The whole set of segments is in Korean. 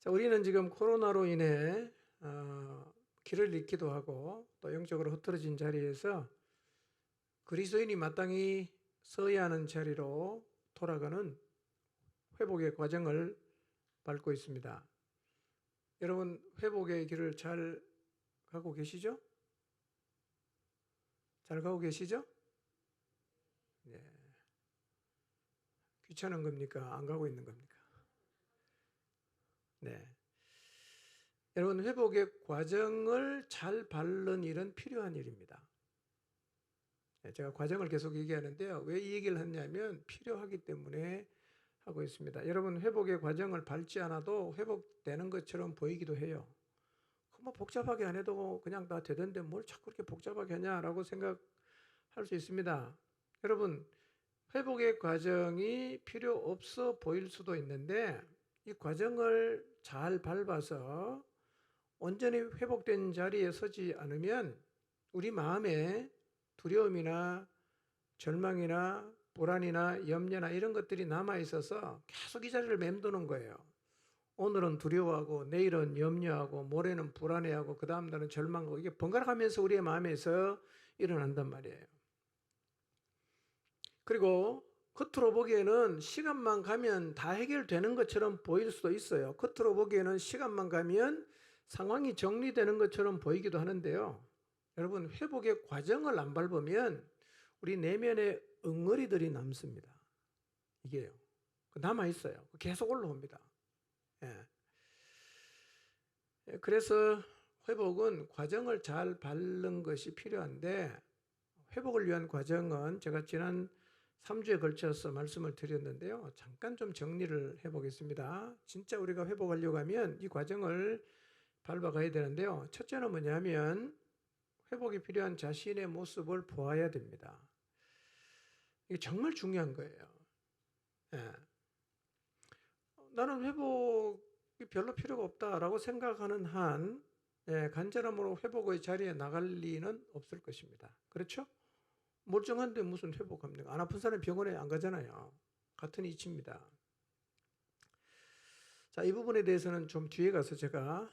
자, 우리는 지금 코로나로 인해 길을 잃기도 하고 또 영적으로 흐트러진 자리에서 그리스도인이 마땅히 서야 하는 자리로 돌아가는 회복의 과정을 밟고 있습니다. 여러분, 회복의 길을 잘 가고 계시죠? 잘 가고 계시죠? 네. 귀찮은 겁니까? 안 가고 있는 겁니까? 네. 여러분, 회복의 과정을 잘 밟는 일은 필요한 일입니다. 제가 과정을 계속 얘기하는데요. 왜 이 얘기를 하냐면 필요하기 때문에 하고 있습니다. 여러분, 회복의 과정을 밟지 않아도 회복되는 것처럼 보이기도 해요. 뭐 복잡하게 안 해도 그냥 다 되던데 뭘 자꾸 그렇게 복잡하게 하냐라고 생각할 수 있습니다. 여러분, 회복의 과정이 필요 없어 보일 수도 있는데 이 과정을 잘 밟아서 온전히 회복된 자리에 서지 않으면 우리 마음에 두려움이나 절망이나 불안이나 염려나 이런 것들이 남아있어서 계속 이 자리를 맴도는 거예요. 오늘은 두려워하고 내일은 염려하고 모레는 불안해하고 그 다음 날은 절망하고 이게 번갈아가면서 우리의 마음에서 일어난단 말이에요. 그리고 겉으로 보기에는 시간만 가면 다 해결되는 것처럼 보일 수도 있어요. 겉으로 보기에는 시간만 가면 상황이 정리되는 것처럼 보이기도 하는데요. 여러분, 회복의 과정을 안 밟으면 우리 내면에 엉거리들이 남습니다. 이게요. 남아있어요. 계속 올라옵니다. 예. 그래서 회복은 과정을 잘 밟는 것이 필요한데 회복을 위한 과정은 제가 지난 3주에 걸쳐서 말씀을 드렸는데요. 잠깐 좀 정리를 해보겠습니다. 진짜 우리가 회복하려고 하면 이 과정을 밟아가야 되는데요. 첫째는 뭐냐면 회복이 필요한 자신의 모습을 보아야 됩니다. 이게 정말 중요한 거예요. 예. 나는 회복이 별로 필요가 없다라고 생각하는 한 간절함으로 회복의 자리에 나갈 리는 없을 것입니다. 그렇죠? 멀쩡한데 무슨 회복합니까? 안 아픈 사람이 병원에 안 가잖아요. 같은 이치입니다. 자, 이 부분에 대해서는 좀 뒤에 가서 제가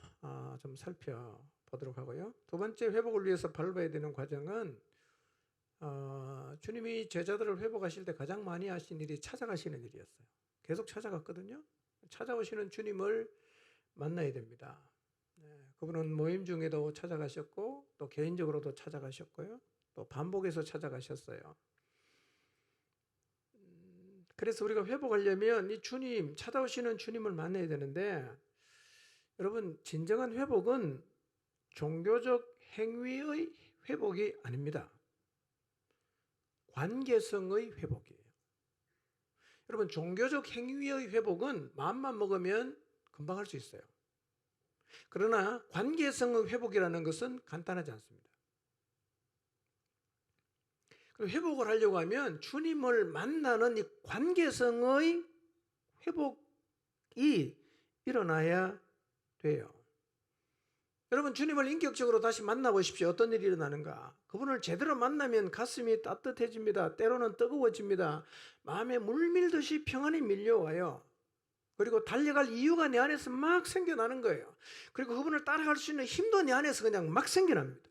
좀 살펴보도록 하고요. 두 번째, 회복을 위해서 밟아야 되는 과정은 주님이 제자들을 회복하실 때 가장 많이 하신 일이 찾아가시는 일이었어요. 계속 찾아갔거든요. 찾아오시는 주님을 만나야 됩니다. 그분은 모임 중에도 찾아가셨고 또 개인적으로도 찾아가셨고요. 또 반복해서 찾아가셨어요. 그래서 우리가 회복하려면 이 주님, 찾아오시는 주님을 만나야 되는데 여러분, 진정한 회복은 종교적 행위의 회복이 아닙니다. 관계성의 회복이에요. 여러분, 종교적 행위의 회복은 마음만 먹으면 금방 할 수 있어요. 그러나 관계성의 회복이라는 것은 간단하지 않습니다. 회복을 하려고 하면 주님을 만나는 이 관계성의 회복이 일어나야 돼요. 여러분, 주님을 인격적으로 다시 만나보십시오. 어떤 일이 일어나는가? 그분을 제대로 만나면 가슴이 따뜻해집니다. 때로는 뜨거워집니다. 마음에 물밀듯이 평안이 밀려와요. 그리고 달려갈 이유가 내 안에서 막 생겨나는 거예요. 그리고 그분을 따라갈 수 있는 힘도 내 안에서 그냥 막 생겨납니다.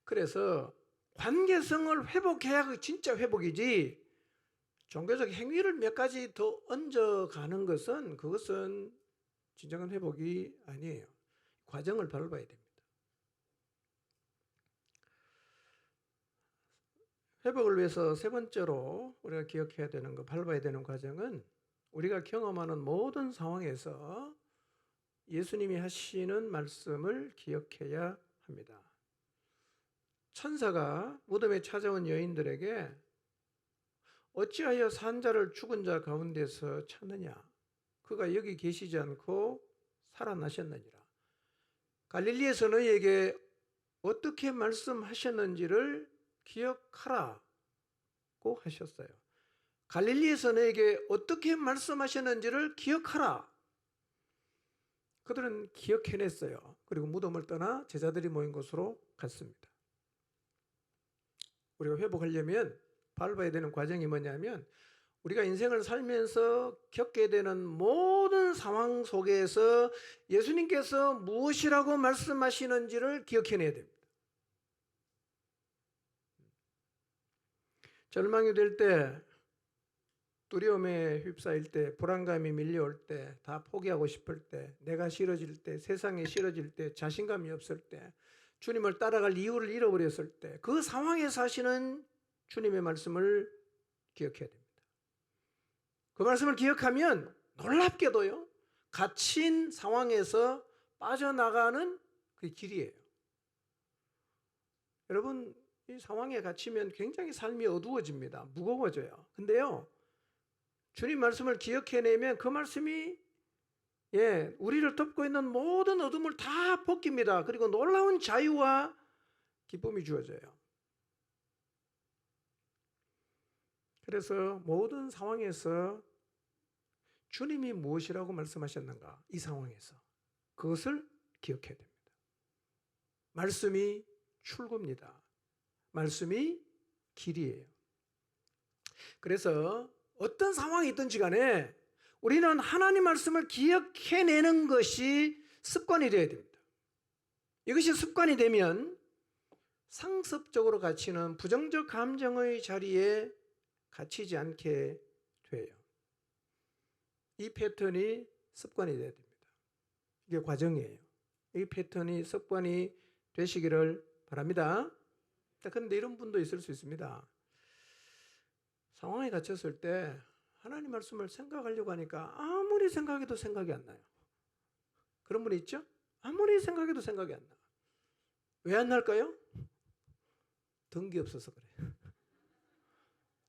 그래서 관계성을 회복해야 진짜 회복이지, 종교적 행위를 몇 가지 더 얹어가는 것은 그것은 진정한 회복이 아니에요. 과정을 밟아야 됩니다. 회복을 위해서 세 번째로 우리가 기억해야 되는 거, 밟아야 되는 과정은 우리가 경험하는 모든 상황에서 예수님이 하시는 말씀을 기억해야 합니다. 천사가 무덤에 찾아온 여인들에게 어찌하여 산 자를 죽은 자 가운데서 찾느냐? 그가 여기 계시지 않고 살아나셨느니라. 갈릴리에서 너희에게 어떻게 말씀하셨는지를 기억하라고 하셨어요. 갈릴리에서 너희에게 어떻게 말씀하셨는지를 기억하라. 그들은 기억해냈어요. 그리고 무덤을 떠나 제자들이 모인 곳으로 갔습니다. 우리가 회복하려면 밟아야 되는 과정이 뭐냐면 우리가 인생을 살면서 겪게 되는 모든 상황 속에서 예수님께서 무엇이라고 말씀하시는지를 기억해내야 됩니다. 절망이 될 때, 두려움에 휩싸일 때, 불안감이 밀려올 때, 다 포기하고 싶을 때, 내가 싫어질 때, 세상에 싫어질 때, 자신감이 없을 때, 주님을 따라갈 이유를 잃어버렸을 때, 그 상황에서 하시는 주님의 말씀을 기억해야 됩니다. 그 말씀을 기억하면 놀랍게도요, 갇힌 상황에서 빠져나가는 그 길이에요. 여러분, 이 상황에 갇히면 굉장히 삶이 어두워집니다. 무거워져요. 근데요, 주님 말씀을 기억해내면 그 말씀이 우리를 덮고 있는 모든 어둠을 다 벗깁니다. 그리고 놀라운 자유와 기쁨이 주어져요. 그래서 모든 상황에서 주님이 무엇이라고 말씀하셨는가, 이 상황에서 그것을 기억해야 됩니다. 말씀이 출구입니다. 말씀이 길이에요. 그래서 어떤 상황이 있든지 간에 우리는 하나님 말씀을 기억해내는 것이 습관이 되어야 됩니다. 이것이 습관이 되면 상습적으로 갇히는 부정적 감정의 자리에 갇히지 않게 돼요. 이 패턴이 습관이 되어야 됩니다. 이게 과정이에요. 이 패턴이 습관이 되시기를 바랍니다. 그런데 이런 분도 있을 수 있습니다. 상황에 갇혔을 때 하나님 말씀을 생각하려고 하니까 아무리 생각해도 생각이 안 나요. 그런 분이 있죠? 아무리 생각해도 생각이 안 나. 왜 안 날까요? 던기 없어서 그래요.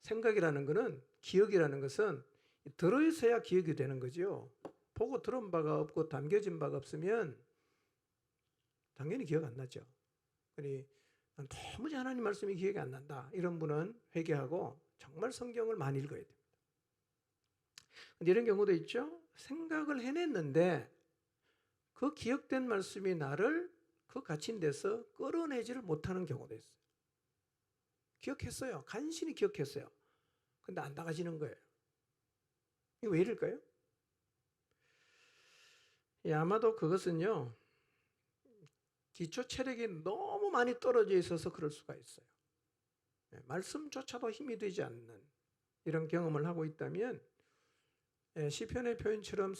생각이라는 것은, 기억이라는 것은 들어있어야 기억이 되는 거죠. 보고 들은 바가 없고 담겨진 바가 없으면 당연히 기억 안 나죠. 그러니 난 도무지 하나님 말씀이 기억이 안 난다, 이런 분은 회개하고 정말 성경을 많이 읽어야 됩니다. 근데 이런 경우도 있죠. 생각을 해냈는데 그 기억된 말씀이 나를 그 갇힌 데서 끌어내지를 못하는 경우도 있어요. 기억했어요. 간신히 기억했어요. 근데 안 나가지는 거예요. 이거 왜 이럴까요? 아마도 그것은요, 기초 체력이 너무 많이 떨어져 있어서 그럴 수가 있어요. 말씀조차도 힘이 되지 않는 이런 경험을 하고 있다면, 시편의 표현처럼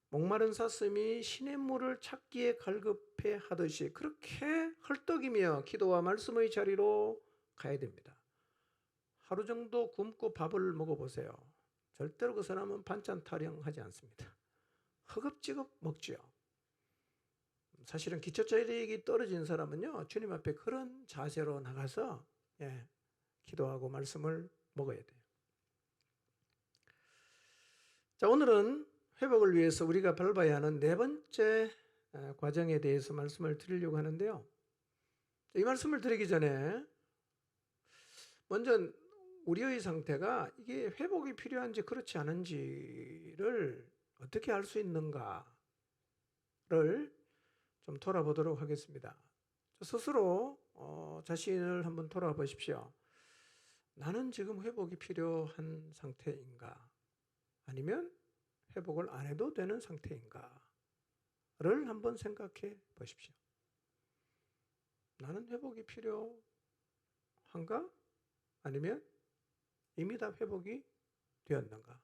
목마른 사슴이 시냇물을 찾기에 갈급해 하듯이 그렇게 헐떡이며 기도와 말씀의 자리로 가야 됩니다. 하루 정도 굶고 밥을 먹어보세요. 절대로 그 사람은 반찬 타령하지 않습니다. 허겁지겁 먹죠. 사실은 기초체력이 떨어진 사람은요, 주님 앞에 그런 자세로 나가서 기도하고 말씀을 먹어야 돼요. 자, 오늘은 회복을 위해서 우리가 밟아야 하는 네 번째 과정에 대해서 말씀을 드리려고 하는데요. 이 말씀을 드리기 전에 먼저 우리의 상태가 이게 회복이 필요한지 그렇지 않은지를 어떻게 알 수 있는가를 좀 돌아보도록 하겠습니다. 스스로 자신을 한번 돌아보십시오. 나는 지금 회복이 필요한 상태인가? 아니면 회복을 안 해도 되는 상태인가를 한번 생각해 보십시오. 나는 회복이 필요한가? 아니면 이미 다 회복이 되었는가?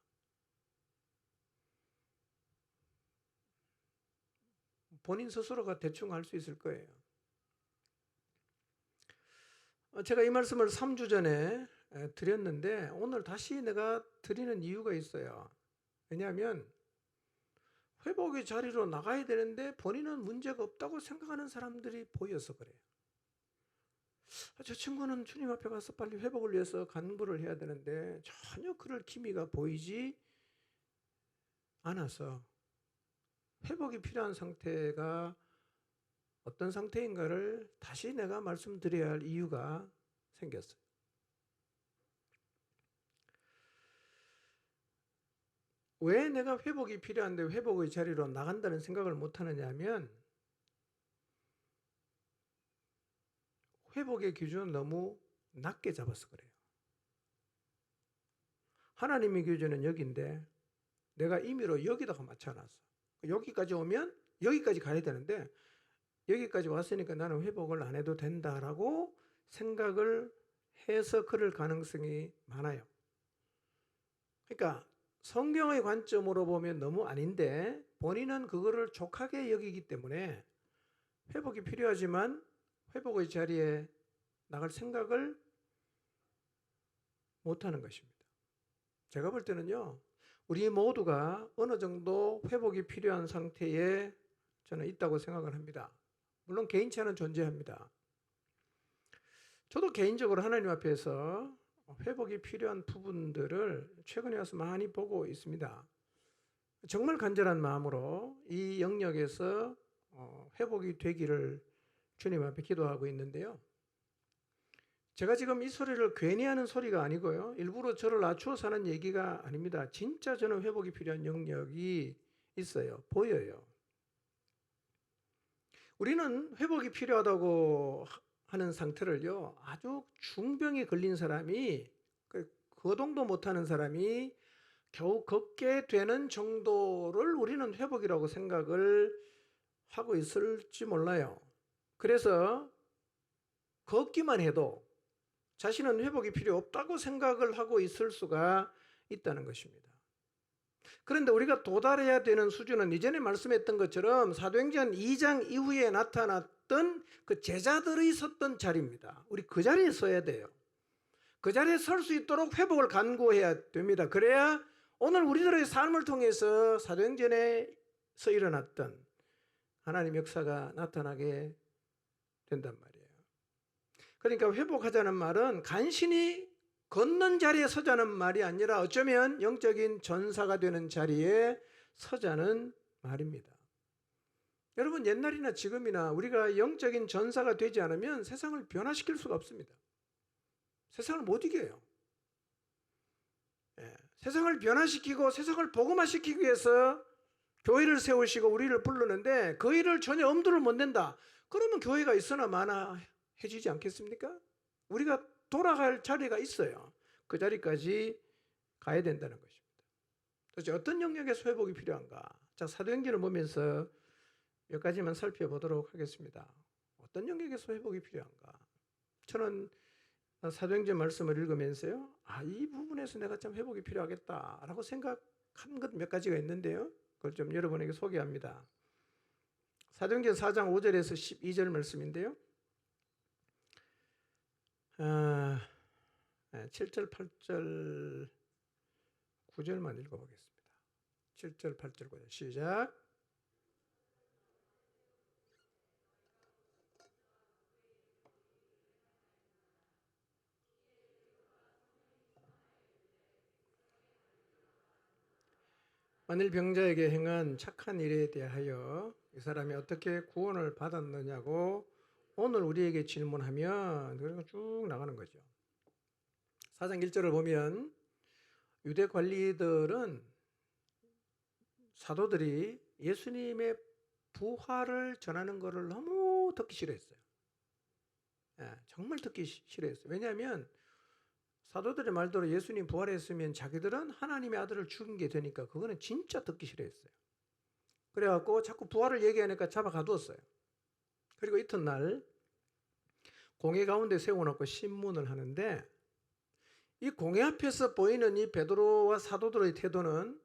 본인 스스로가 대충 알 수 있을 거예요. 제가 이 말씀을 3주 전에 드렸는데 오늘 다시 내가 드리는 이유가 있어요. 왜냐하면 회복의 자리로 나가야 되는데 본인은 문제가 없다고 생각하는 사람들이 보여서 그래요. 저 친구는 주님 앞에 가서 빨리 회복을 위해서 간구를 해야 되는데 전혀 그럴 기미가 보이지 않아서 회복이 필요한 상태가 어떤 상태인가를 다시 내가 말씀드려야 할 이유가 생겼어요. 왜 내가 회복이 필요한데 회복의 자리로 나간다는 생각을 못하느냐 하면 회복의 기준은 너무 낮게 잡아서 그래요. 하나님의 교제는 여기인데 내가 임의로 여기다가 맞춰놨어. 여기까지 오면 여기까지 가야 되는데 여기까지 왔으니까 나는 회복을 안 해도 된다라고 생각을 해서 그럴 가능성이 많아요. 그러니까 성경의 관점으로 보면 너무 아닌데 본인은 그거를 족하게 여기기 때문에 회복이 필요하지만 회복의 자리에 나갈 생각을 못하는 것입니다. 제가 볼 때는요, 우리 모두가 어느 정도 회복이 필요한 상태에 저는 있다고 생각을 합니다. 물론 개인차는 존재합니다. 저도 개인적으로 하나님 앞에서 회복이 필요한 부분들을 최근에 와서 많이 보고 있습니다. 정말 간절한 마음으로 이 영역에서 회복이 되기를 주님 앞에 기도하고 있는데요. 제가 지금 이 소리를 괜히 하는 소리가 아니고요. 일부러 저를 낮추어서 하는 얘기가 아닙니다. 진짜 저는 회복이 필요한 영역이 있어요. 보여요. 우리는 회복이 필요하다고 하는 상태를요, 아주 중병에 걸린 사람이, 거동도 못하는 사람이 겨우 걷게 되는 정도를 우리는 회복이라고 생각을 하고 있을지 몰라요. 그래서 걷기만 해도 자신은 회복이 필요 없다고 생각을 하고 있을 수가 있다는 것입니다. 그런데 우리가 도달해야 되는 수준은 이전에 말씀했던 것처럼 사도행전 2장 이후에 나타났던 그 제자들이 섰던 자리입니다. 우리 그 자리에 서야 돼요. 그 자리에 설 수 있도록 회복을 간구해야 됩니다. 그래야 오늘 우리들의 삶을 통해서 사도행전에서 일어났던 하나님의 역사가 나타나게 된단 말이에요. 그러니까 회복하자는 말은 간신히 걷는 자리에 서자는 말이 아니라 어쩌면 영적인 전사가 되는 자리에 서자는 말입니다. 여러분, 옛날이나 지금이나 우리가 영적인 전사가 되지 않으면 세상을 변화시킬 수가 없습니다. 세상을 못 이겨요. 세상을 변화시키고 세상을 복음화시키기 위해서 교회를 세우시고 우리를 부르는데 그 일을 전혀 엄두를 못 낸다. 그러면 교회가 있으나 마나 해지지 않겠습니까? 우리가 돌아갈 자리가 있어요. 그 자리까지 가야 된다는 것입니다. 도대체 어떤 영역에서 회복이 필요한가? 자, 사도행전을 보면서 몇 가지만 살펴보도록 하겠습니다. 어떤 영역에서 회복이 필요한가? 저는 사도행전 말씀을 읽으면서요, 이 부분에서 내가 참 회복이 필요하겠다라고 생각한 것 몇 가지가 있는데요. 그걸 좀 여러분에게 소개합니다. 사도행전 4장 5절에서 12절 말씀인데요. 7절, 8절, 9절만 읽어보겠습니다. 7절, 8절, 9절 시작. 만일 병자에게 행한 착한 일에 대하여 이 사람이 어떻게 구원을 받았느냐고 오늘 우리에게 질문하면 그래서 쭉 나가는 거죠. 4장 1절을 보면 유대 관리들은 사도들이 예수님의 부활을 전하는 것을 너무 듣기 싫어했어요. 정말 듣기 싫어했어요. 왜냐하면 사도들의 말대로 예수님 부활했으면 자기들은 하나님의 아들을 죽인 게 되니까 그거는 진짜 듣기 싫어했어요. 그래갖고 자꾸 부활을 얘기하니까 잡아 가두었어요. 그리고 이튿날 공회 가운데 세워놓고 신문을 하는데 이 공회 앞에서 보이는 이 베드로와 사도들의 태도는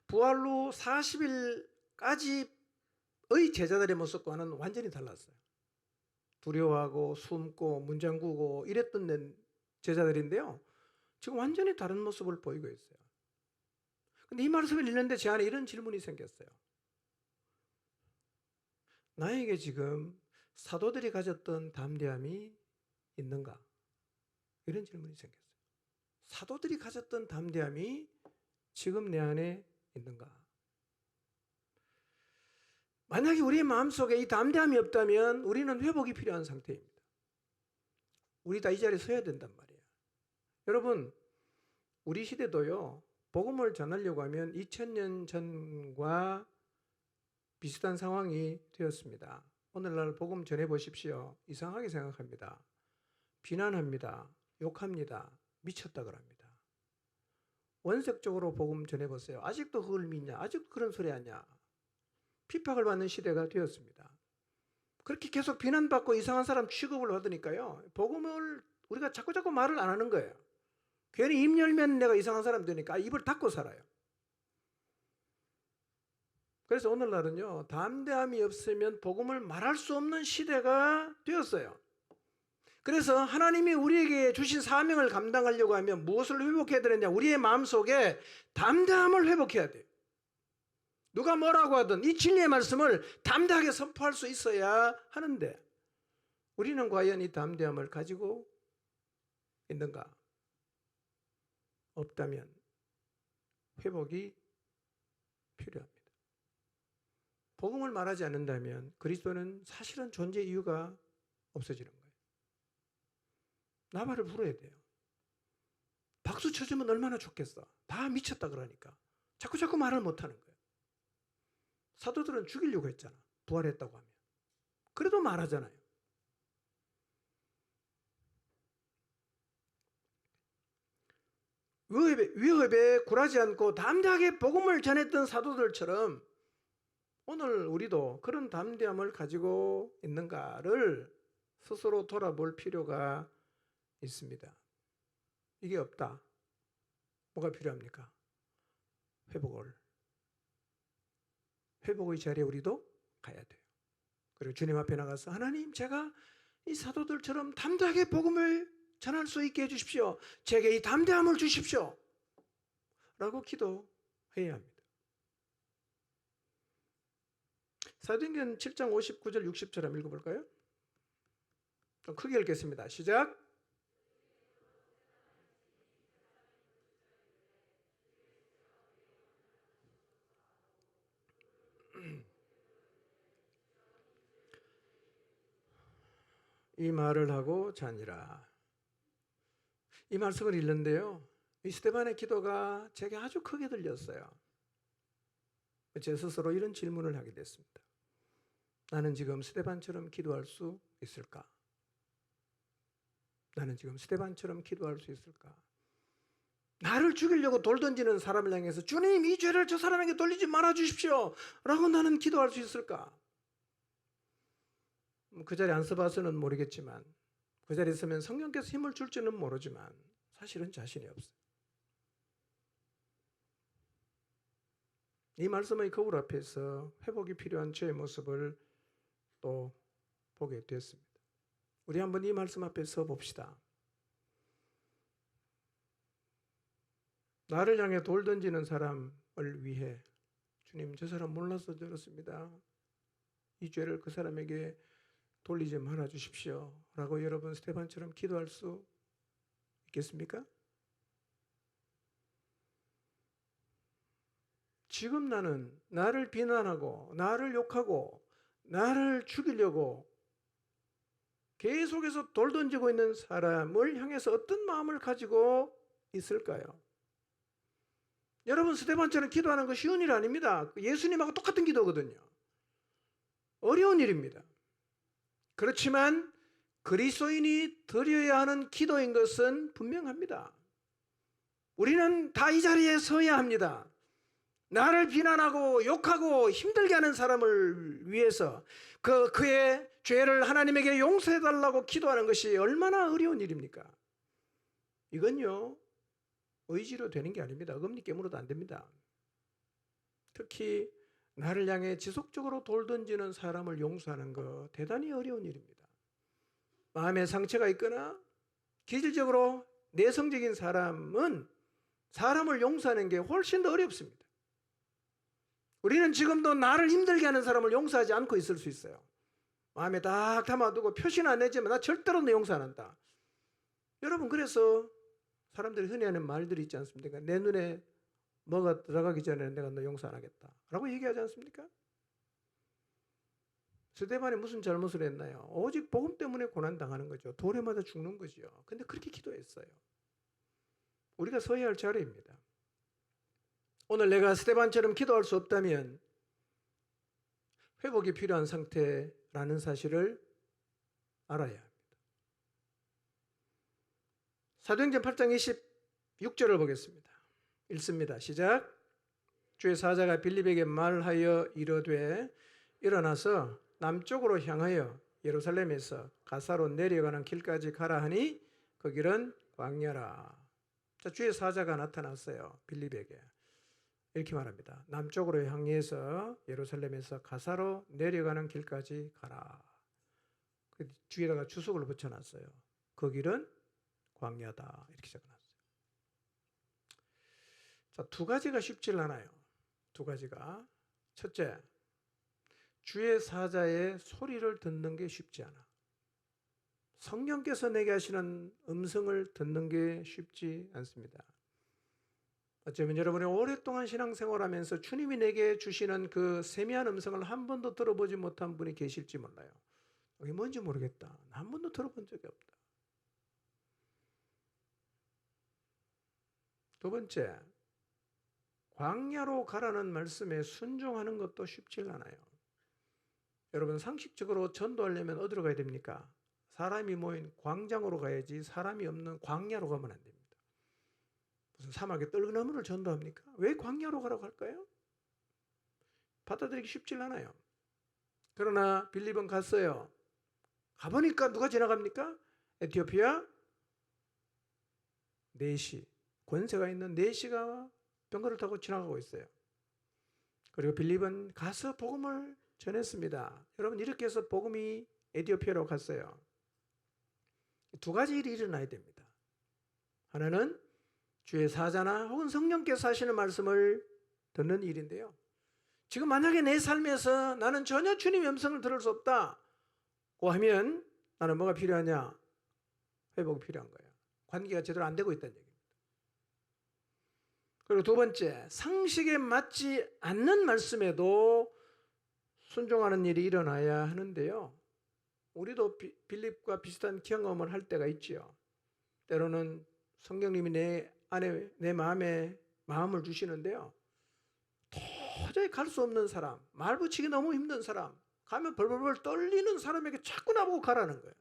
부활 후 40일까지의 제자들의 모습과는 완전히 달랐어요. 두려워하고 숨고 문장구고 이랬던 제자들인데요. 지금 완전히 다른 모습을 보이고 있어요. 근데 이 말씀을 읽는데 제 안에 이런 질문이 생겼어요. 나에게 지금 사도들이 가졌던 담대함이 있는가? 이런 질문이 생겼어요. 사도들이 가졌던 담대함이 지금 내 안에 있는가? 만약에 우리의 마음속에 이 담대함이 없다면 우리는 회복이 필요한 상태입니다. 우리 다 이 자리에 서야 된단 말이에요. 여러분, 우리 시대도요, 복음을 전하려고 하면 2000년 전과 비슷한 상황이 되었습니다. 오늘날 복음 전해보십시오. 이상하게 생각합니다. 비난합니다. 욕합니다. 미쳤다 그럽니다. 원색적으로 복음 전해보세요. 아직도 그걸 믿냐? 아직도 그런 소리 하냐? 핍박을 받는 시대가 되었습니다. 그렇게 계속 비난받고 이상한 사람 취급을 받으니까요. 복음을 우리가 자꾸 말을 안 하는 거예요. 괜히 입 열면 내가 이상한 사람 되니까 입을 닫고 살아요. 그래서 오늘날은요, 담대함이 없으면 복음을 말할 수 없는 시대가 되었어요. 그래서 하나님이 우리에게 주신 사명을 감당하려고 하면 무엇을 회복해야 되느냐? 우리의 마음속에 담대함을 회복해야 돼요. 누가 뭐라고 하든 이 진리의 말씀을 담대하게 선포할 수 있어야 하는데 우리는 과연 이 담대함을 가지고 있는가? 없다면 회복이 필요합니다. 복음을 말하지 않는다면 그리스도는 사실은 존재 이유가 없어지는 거예요. 나발을 불어야 돼요. 박수 쳐주면 얼마나 좋겠어. 다 미쳤다 그러니까. 자꾸 말을 못하는 거예요. 사도들은 죽이려고 했잖아. 부활했다고 하면. 그래도 말하잖아요. 위협에 굴하지 않고 담대하게 복음을 전했던 사도들처럼 오늘 우리도 그런 담대함을 가지고 있는가를 스스로 돌아볼 필요가 있습니다. 이게 없다. 뭐가 필요합니까? 회복의 자리에 우리도 가야 돼요. 그리고 주님 앞에 나가서 하나님, 제가 이 사도들처럼 담대하게 복음을 전할 수 있게 해주십시오. 제게 이 담대함을 주십시오. 라고 기도해야 합니다. 사도행전 7장 59절 60절 한번 읽어볼까요? 좀 크게 읽겠습니다. 시작. 이 말을 하고 자니라. 이 말씀을 읽는데요, 이 스데반의 기도가 제게 아주 크게 들렸어요. 제 스스로 이런 질문을 하게 됐습니다. 나는 지금 스데반처럼 기도할 수 있을까? 나는 지금 스데반처럼 기도할 수 있을까? 나를 죽이려고 돌 던지는 사람을 향해서 주님, 이 죄를 저 사람에게 돌리지 말아 주십시오 라고 나는 기도할 수 있을까? 그 자리에 안 서봐서는 모르겠지만, 그 자리에 서면 성령께서 힘을 줄지는 모르지만 사실은 자신이 없어요. 이 말씀의 거울 앞에서 회복이 필요한 저의 모습을 또 보게 됐습니다. 우리 한번 이 말씀 앞에 서 봅시다. 나를 향해 돌 던지는 사람을 위해 주님, 저 사람 몰라서 저렇습니다. 이 죄를 그 사람에게 돌리지 말아 주십시오 라고 여러분 스데반처럼 기도할 수 있겠습니까? 지금 나는 나를 비난하고 나를 욕하고 나를 죽이려고 계속해서 돌 던지고 있는 사람을 향해서 어떤 마음을 가지고 있을까요? 여러분, 스데반처럼 기도하는 거 쉬운 일 아닙니다. 예수님하고 똑같은 기도거든요. 어려운 일입니다. 그렇지만 그리스도인이 드려야 하는 기도인 것은 분명합니다. 우리는 다 이 자리에 서야 합니다. 나를 비난하고 욕하고 힘들게 하는 사람을 위해서 그의 죄를 하나님에게 용서해달라고 기도하는 것이 얼마나 어려운 일입니까? 이건요, 의지로 되는 게 아닙니다. 어금니 깨물어도 안 됩니다. 특히 나를 향해 지속적으로 돌 던지는 사람을 용서하는 거 대단히 어려운 일입니다. 마음에 상처가 있거나 기질적으로 내성적인 사람은 사람을 용서하는 게 훨씬 더 어렵습니다. 우리는 지금도 나를 힘들게 하는 사람을 용서하지 않고 있을 수 있어요. 마음에 딱 담아두고 표시는 안 내지만 나 절대로 너 용서 안 한다. 여러분, 그래서 사람들이 흔히 하는 말들이 있지 않습니까? 내 눈에 뭐가 들어가기 전에 내가 너 용서 안 하겠다 라고 얘기하지 않습니까? 스데반이 무슨 잘못을 했나요? 오직 복음 때문에 고난당하는 거죠. 돌에 맞아 죽는 거죠. 근데 그렇게 기도했어요. 우리가 서야 할 자리입니다. 오늘 내가 스데반처럼 기도할 수 없다면 회복이 필요한 상태라는 사실을 알아야 합니다. 사도행전 8장 26절을 보겠습니다. 읽습니다. 시작. 주의 사자가 빌립에게 말하여 이르되 일어나서 남쪽으로 향하여 예루살렘에서 가사로 내려가는 길까지 가라 하니 그 길은 광야라. 자, 주의 사자가 나타났어요. 빌립에게. 이렇게 말합니다. 남쪽으로 향해서 예루살렘에서 가사로 내려가는 길까지 가라. 그 뒤에다가 주석을 붙여놨어요. 그 길은 광야다. 이렇게 적어놨어요. 자, 두 가지가 쉽질 않아요. 두 가지가. 첫째, 주의 사자의 소리를 듣는 게 쉽지 않아. 성령께서 내게 하시는 음성을 듣는 게 쉽지 않습니다. 어쩌면 여러분이 오랫동안 신앙생활하면서 주님이 내게 주시는 그 세미한 음성을 한 번도 들어보지 못한 분이 계실지 몰라요. 이게 뭔지 모르겠다. 한 번도 들어본 적이 없다. 두 번째, 광야로 가라는 말씀에 순종하는 것도 쉽지 않아요. 여러분, 상식적으로 전도하려면 어디로 가야 됩니까? 사람이 모인 광장으로 가야지 사람이 없는 광야로 가면 안 됩니다. 무슨 사막에 뜰나무를 전도합니까? 왜 광야로 가라고 할까요? 받아들이기 쉽지 않아요. 그러나 빌립은 갔어요. 가보니까 누가 지나갑니까? 에티오피아 네시, 권세가 있는 네시가 병거를 타고 지나가고 있어요. 그리고 빌립은 가서 복음을 전했습니다. 여러분, 이렇게 해서 복음이 에티오피아로 갔어요. 두 가지 일이 일어나야 됩니다. 하나는 주의 사자나 혹은 성령께서 하시는 말씀을 듣는 일인데요. 지금 만약에 내 삶에서 나는 전혀 주님의 음성을 들을 수 없다고 하면 나는 뭐가 필요하냐? 회복이 필요한 거예요. 관계가 제대로 안 되고 있다는 얘기입니다. 그리고 두 번째, 상식에 맞지 않는 말씀에도 순종하는 일이 일어나야 하는데요. 우리도 빌립과 비슷한 경험을 할 때가 있지요. 때로는 성령님이 내 안에, 내 마음에 마음을 주시는데요. 도저히 갈 수 없는 사람, 말 붙이기 너무 힘든 사람, 가면 벌벌벌 떨리는 사람에게 자꾸 나보고 가라는 거예요.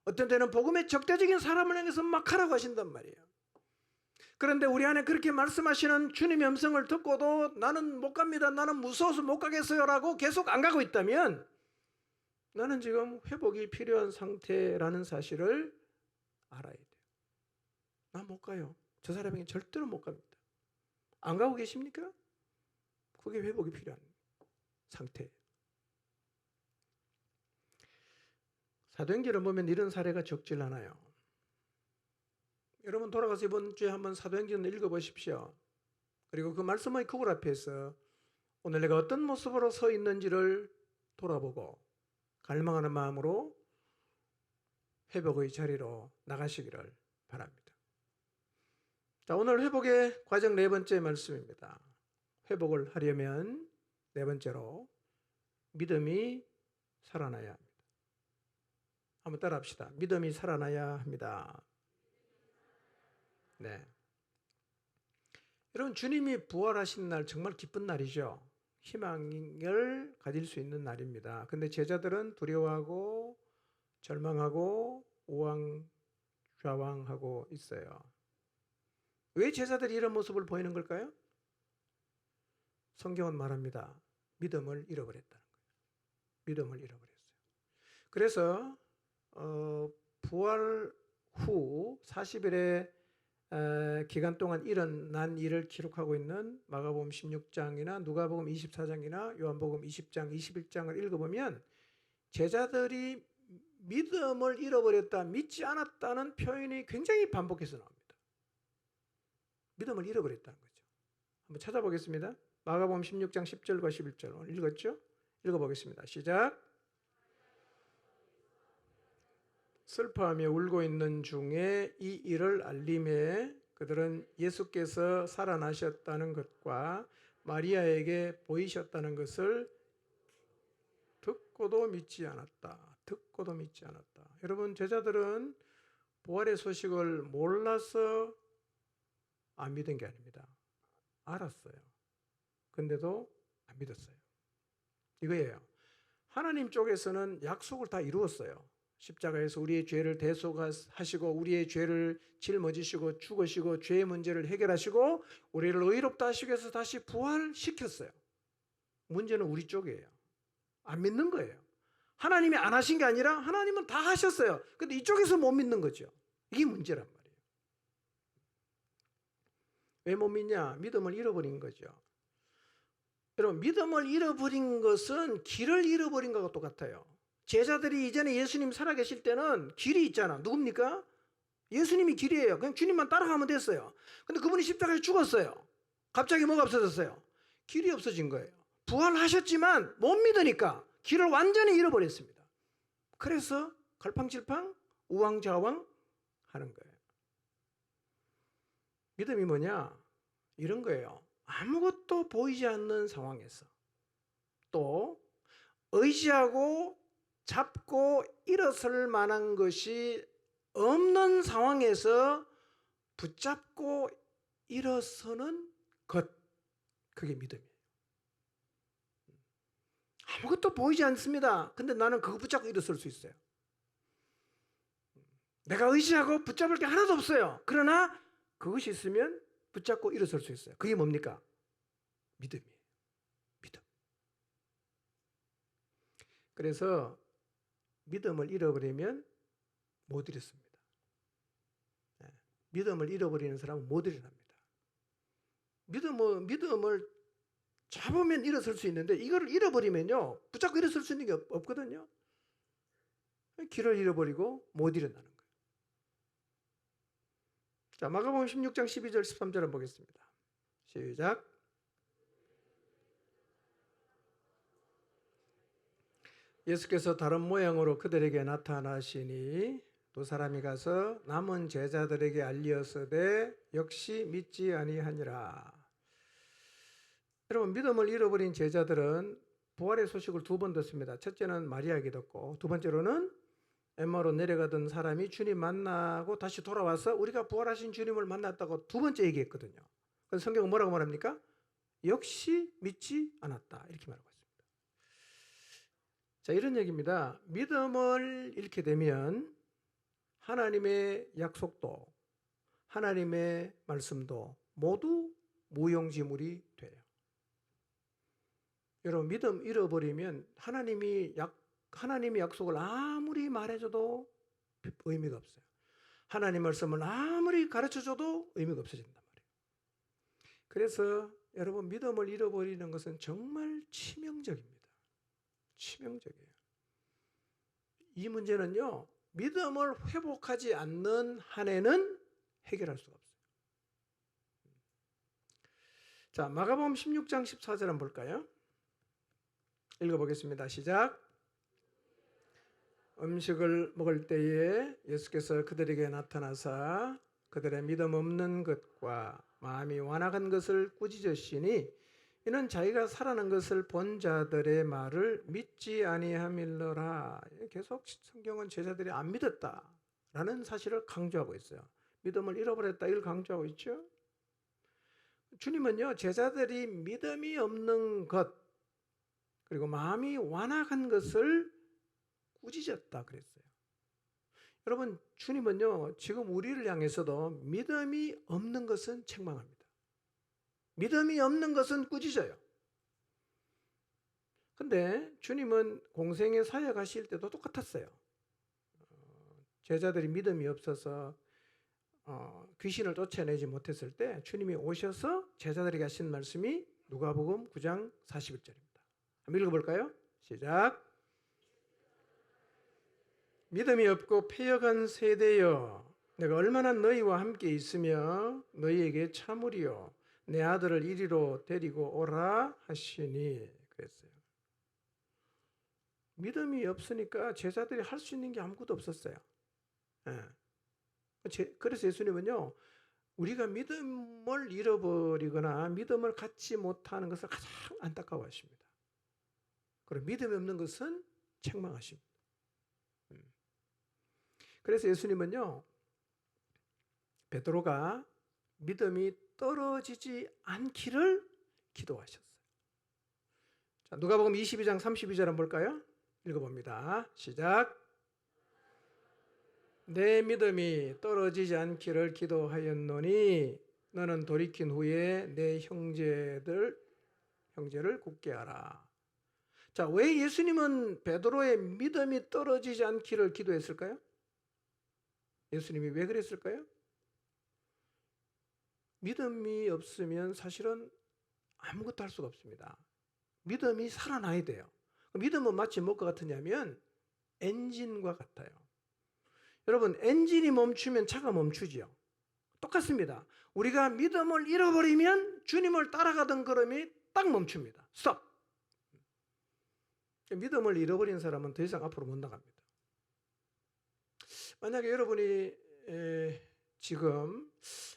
어떤 때는 복음에 적대적인 사람을 향해서 막 가라고 하신단 말이에요. 그런데 우리 안에 그렇게 말씀하시는 주님의 음성을 듣고도 나는 못 갑니다. 나는 무서워서 못 가겠어요. 라고 계속 안 가고 있다면 나는 지금 회복이 필요한 상태라는 사실을 알아야 돼요. 나 못 가요. 저 사람에게 절대로 못 갑니다. 안 가고 계십니까? 그게 회복이 필요한 상태예요. 사도행전을 보면 이런 사례가 적질 않아요. 여러분, 돌아가서 이번 주에 한번 사도행전을 읽어보십시오. 그리고 그 말씀의 그걸 앞에서 오늘 내가 어떤 모습으로 서 있는지를 돌아보고 갈망하는 마음으로 회복의 자리로 나가시기를 바랍니다. 자, 오늘 회복의 과정 네 번째 말씀입니다. 회복을 하려면 네 번째로 믿음이 살아나야 합니다. 한번 따라 합시다. 믿음이 살아나야 합니다. 네. 여러분, 주님이 부활하신 날 정말 기쁜 날이죠. 희망을 가질 수 있는 날입니다. 근데 제자들은 두려워하고 절망하고 우왕좌왕하고 있어요. 왜 제자들이 이런 모습을 보이는 걸까요? 성경은 말합니다. 믿음을 잃어버렸다는 거예요. 믿음을 잃어버렸어요. 그래서 부활 후 40일의 기간 동안 일어난 일을 기록하고 있는 마가복음 16장이나 누가복음 24장이나 요한복음 20장, 21장을 읽어보면 제자들이 믿음을 잃어버렸다, 믿지 않았다는 표현이 굉장히 반복해서 나옵니다. 믿음을 잃어버렸다는 거죠. 한번 찾아보겠습니다. 마가복음 16장 10절과 11절 오늘 읽었죠? 읽어보겠습니다. 시작. 슬퍼하며 울고 있는 중에 이 일을 알림해 그들은 예수께서 살아나셨다는 것과 마리아에게 보이셨다는 것을 듣고도 믿지 않았다. 듣고도 믿지 않았다. 여러분, 제자들은 부활의 소식을 몰라서 안 믿은 게 아닙니다. 알았어요. 근데도 안 믿었어요. 이거예요. 하나님 쪽에서는 약속을 다 이루었어요. 십자가에서 우리의 죄를 대속하시고 우리의 죄를 짊어지시고 죽으시고 죄의 문제를 해결하시고 우리를 의롭다 하시기 위해서 다시 부활시켰어요. 문제는 우리 쪽이에요. 안 믿는 거예요. 하나님이 안 하신 게 아니라 하나님은 다 하셨어요. 근데 이쪽에서 못 믿는 거죠. 이게 문제란 말이에요. 왜 못 믿냐? 믿음을 잃어버린 거죠. 여러분, 믿음을 잃어버린 것은 길을 잃어버린 것과 똑같아요. 제자들이 이전에 예수님 살아계실 때는 길이 있잖아. 누굽니까? 예수님이 길이에요. 그냥 주님만 따라가면 됐어요. 근데 그분이 십자가에 죽었어요. 갑자기 뭐가 없어졌어요? 길이 없어진 거예요. 부활하셨지만 못 믿으니까 길을 완전히 잃어버렸습니다. 그래서 갈팡질팡 우왕좌왕 하는 거예요. 믿음이 뭐냐? 이런 거예요. 아무것도 보이지 않는 상황에서 또 의지하고 잡고 일어설 만한 것이 없는 상황에서 붙잡고 일어서는 것, 그게 믿음이에요. 아무것도 보이지 않습니다. 근데 나는 그거 붙잡고 일어설 수 있어요. 내가 의지하고 붙잡을 게 하나도 없어요. 그러나 그것이 있으면 붙잡고 일어설 수 있어요. 그게 뭡니까? 믿음이에요. 믿음. 그래서 믿음을 잃어버리면 못 일어섭니다. 믿음을 잃어버리는 사람은 못 일어납니다. 믿음을 잡으면 일어설 수 있는데 이거를 잃어버리면요 붙잡고 일어설 수 있는 게 없거든요. 길을 잃어버리고 못 일어나는 거예요. 자, 마가복음 16장 12절 13절 한번 보겠습니다. 시작. 예수께서 다른 모양으로 그들에게 나타나시니 두 사람이 가서 남은 제자들에게 알리었으되 역시 믿지 아니하니라. 여러분, 믿음을 잃어버린 제자들은 부활의 소식을 두 번 듣습니다. 첫째는 마리아에게 듣고 두 번째로는 엠마오로 내려가던 사람이 주님 만나고 다시 돌아와서 우리가 부활하신 주님을 만났다고 두 번째 얘기했거든요. 그래서 성경은 뭐라고 말합니까? 역시 믿지 않았다 이렇게 말하고 있습니다. 자, 이런 얘기입니다. 믿음을 잃게 되면 하나님의 약속도 하나님의 말씀도 모두 무용지물이 돼요. 여러분, 믿음 잃어버리면 하나님이 약속을 아무리 말해줘도 의미가 없어요. 하나님 말씀을 아무리 가르쳐줘도 의미가 없어진단 말이에요. 그래서 여러분, 믿음을 잃어버리는 것은 정말 치명적입니다. 치명적이에요. 이 문제는요, 믿음을 회복하지 않는 한에는 해결할 수가 없어요. 자, 마가복음 16장 14절 한번 볼까요? 읽어보겠습니다. 시작. 음식을 먹을 때에 예수께서 그들에게 나타나사 그들의 믿음 없는 것과 마음이 완악한 것을 꾸짖으시니 이는 자기가 살아난 것을 본 자들의 말을 믿지 아니함일러라. 계속 성경은 제자들이 안 믿었다라는 사실을 강조하고 있어요. 믿음을 잃어버렸다 이걸 강조하고 있죠. 주님은요, 제자들이 믿음이 없는 것 그리고 마음이 완악한 것을 꾸짖었다 그랬어요. 여러분, 주님은요 지금 우리를 향해서도 믿음이 없는 것은 책망합니다. 믿음이 없는 것은 꾸짖어요. 근데 주님은 공생의 사역하실 때도 똑같았어요. 제자들이 믿음이 없어서 귀신을 쫓아내지 못했을 때 주님이 오셔서 제자들에게 하신 말씀이 누가복음 9장 41절입니다. 한번 읽어볼까요? 시작. 믿음이 없고 패역한 세대여, 내가 얼마나 너희와 함께 있으며 너희에게 참으리요 내 아들을 이리로 데리고 오라 하시니 그랬어요. 믿음이 없으니까 제자들이 할 수 있는 게 아무것도 없었어요. 그래서 예수님은요, 우리가 믿음을 잃어버리거나 믿음을 갖지 못하는 것을 가장 안타까워하십니다. 그리고 믿음이 없는 것은 책망하십니다. 그래서 예수님은요, 베드로가 믿음이 떨어지지 않기를 기도하셨어요. 자, 누가복음 22장 32절 한번 볼까요? 읽어봅니다. 시작. 내 믿음이 떨어지지 않기를 기도하였노니 너는 돌이킨 후에 내 형제를 굳게 하라. 자, 왜 예수님은 베드로의 믿음이 떨어지지 않기를 기도했을까요? 예수님이 왜 그랬을까요? 믿음이 없으면 사실은 아무것도 할 수가 없습니다. 믿음이 살아나야 돼요. 믿음은 마치 무엇과 같으냐면 엔진과 같아요. 여러분, 엔진이 멈추면 차가 멈추지요. 똑같습니다. 우리가 믿음을 잃어버리면 주님을 따라가던 걸음이 딱 멈춥니다. 스톱. 믿음을 잃어버린 사람은 더 이상 앞으로 못 나갑니다. 만약에 여러분이 지금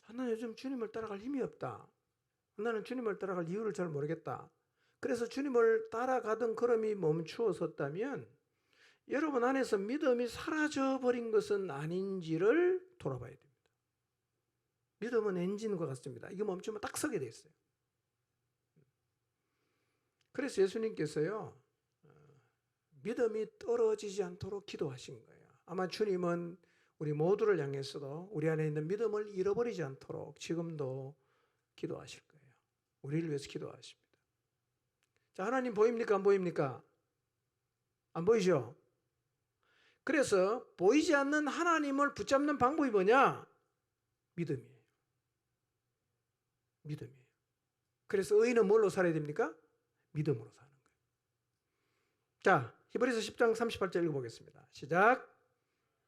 나는 요즘 주님을 따라갈 힘이 없다. 나는 주님을 따라갈 이유를 잘 모르겠다. 그래서 주님을 따라가던 걸음이 멈추어 섰다면 여러분 안에서 믿음이 사라져버린 것은 아닌지를 돌아봐야 됩니다. 믿음은 엔진과 같습니다. 이게 멈추면 딱 서게 돼 있어요. 그래서 예수님께서요, 믿음이 떨어지지 않도록 기도하신 거예요. 아마 주님은 우리 모두를 향해서도 우리 안에 있는 믿음을 잃어버리지 않도록 지금도 기도하실 거예요. 우리를 위해서 기도하십니다. 자, 하나님 보입니까? 안 보입니까? 안 보이죠? 그래서 보이지 않는 하나님을 붙잡는 방법이 뭐냐? 믿음이에요. 믿음이에요. 그래서 의인은 뭘로 살아야 됩니까? 믿음으로 사는 거예요. 자, 히브리서 10장 38절 읽어보겠습니다. 시작.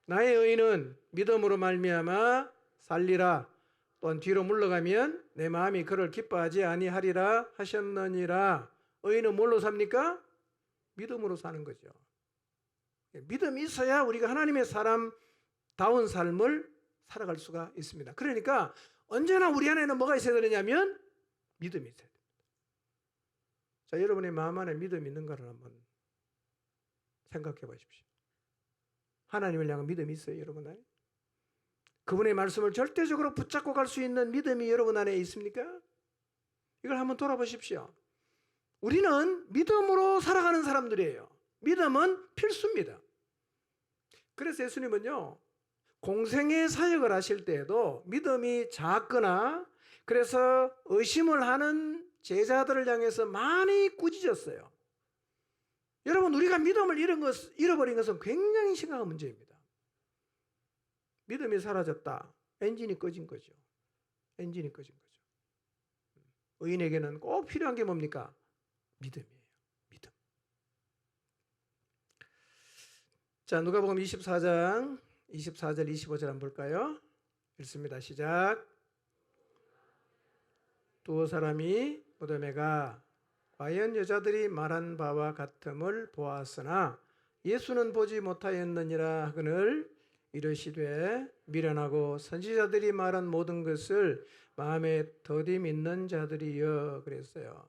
나의 의인은 믿음으로 말미암아 살리라. 또한 뒤로 물러가면 내 마음이 그를 기뻐하지 아니하리라 하셨느니라. 의인은 뭘로 삽니까? 믿음으로 사는 거죠. 믿음이 있어야 우리가 하나님의 사람다운 삶을 살아갈 수가 있습니다. 그러니까 언제나 우리 안에는 뭐가 있어야 되냐면 믿음이 있어야 됩니다. 자, 여러분의 마음 안에 믿음이 있는가를 한번 생각해 보십시오. 하나님을 향한 믿음이 있어요, 여러분 안에? 그분의 말씀을 절대적으로 붙잡고 갈 수 있는 믿음이 여러분 안에 있습니까? 이걸 한번 돌아보십시오. 우리는 믿음으로 살아가는 사람들이에요. 믿음은 필수입니다. 그래서 예수님은요, 공생의 사역을 하실 때에도 믿음이 작거나 그래서 의심을 하는 제자들을 향해서 많이 꾸짖었어요. 여러분, 우리가 믿음을 잃어버린 것은 굉장히 심각한 문제입니다. 믿음이 사라졌다. 엔진이 꺼진 거죠. 엔진이 꺼진 거죠. 의인에게는 꼭 필요한 게 뭡니까? 믿음이에요. 믿음. 자, 누가복음 24장 24절 25절 한번 볼까요? 읽습니다. 시작. 두 사람이 무덤에 가 과연 여자들이 말한 바와 같음을 보았으나 예수는 보지 못하였느니라 하거늘 이르시되 미련하고 선지자들이 말한 모든 것을 마음에 더디 믿는 자들이여 그랬어요.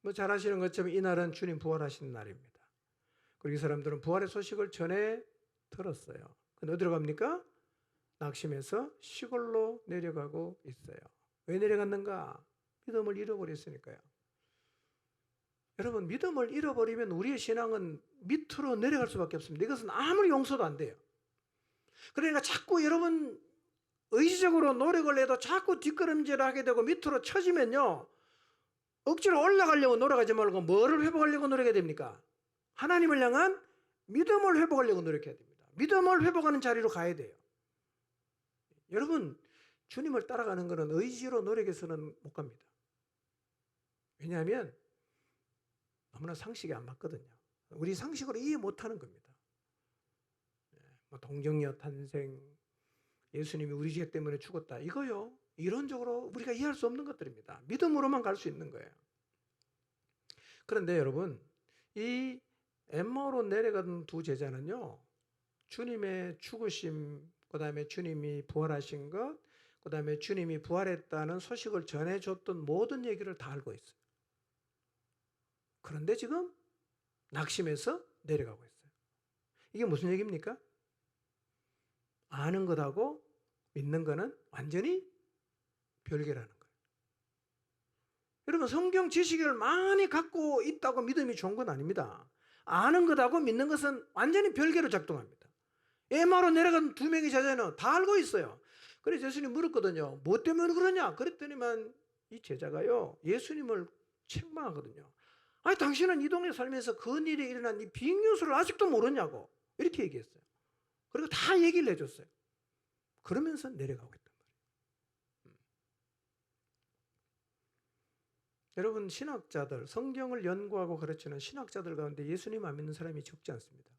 뭐 잘 아시는 것처럼 이날은 주님 부활하신 날입니다. 그리고 이 사람들은 부활의 소식을 전해 들었어요. 근데 어디로 갑니까? 낙심해서 시골로 내려가고 있어요. 왜 내려갔는가? 믿음을 잃어버렸으니까요. 여러분, 믿음을 잃어버리면 우리의 신앙은 밑으로 내려갈 수밖에 없습니다. 이것은 아무리 용서도 안 돼요. 그러니까 자꾸 여러분 의지적으로 노력을 해도 자꾸 뒷걸음질을 하게 되고 밑으로 처지면요, 억지로 올라가려고 노력하지 말고 뭐를 회복하려고 노력해야 됩니까? 하나님을 향한 믿음을 회복하려고 노력해야 됩니다. 믿음을 회복하는 자리로 가야 돼요. 여러분, 주님을 따라가는 것은 의지로 노력해서는 못 갑니다. 왜냐하면 너무나 상식이 안 맞거든요. 우리 상식으로 이해 못하는 겁니다. 동정녀 탄생, 예수님이 우리 죄 때문에 죽었다, 이거요, 이론적으로 우리가 이해할 수 없는 것들입니다. 믿음으로만 갈 수 있는 거예요. 그런데 여러분, 이 엠마오로 내려가던 두 제자는요, 주님의 죽으심, 그 다음에 주님이 부활하신 것, 그 다음에 주님이 부활했다는 소식을 전해줬던 모든 얘기를 다 알고 있어요. 그런데 지금 낙심해서 내려가고 있어요. 이게 무슨 얘기입니까? 아는 것하고 믿는 거는 완전히 별개라는 거예요. 여러분, 성경 지식을 많이 갖고 있다고 믿음이 좋은 건 아닙니다. 아는 것하고 믿는 것은 완전히 별개로 작동합니다. 에마로 내려간 두 명의 제자는 다 알고 있어요. 그래서 예수님 물었거든요. 뭐 때문에 그러냐? 그랬더니만 이 제자가요, 예수님을 책망하거든요. 아니, 당신은 이 동네 살면서 그 일이 일어난 이 빅뉴스를 아직도 모르냐고. 이렇게 얘기했어요. 그리고 다 얘기를 해줬어요. 그러면서 내려가고 있단 말이에요. 여러분, 신학자들, 성경을 연구하고 가르치는 신학자들 가운데 예수님 안 믿는 사람이 적지 않습니다.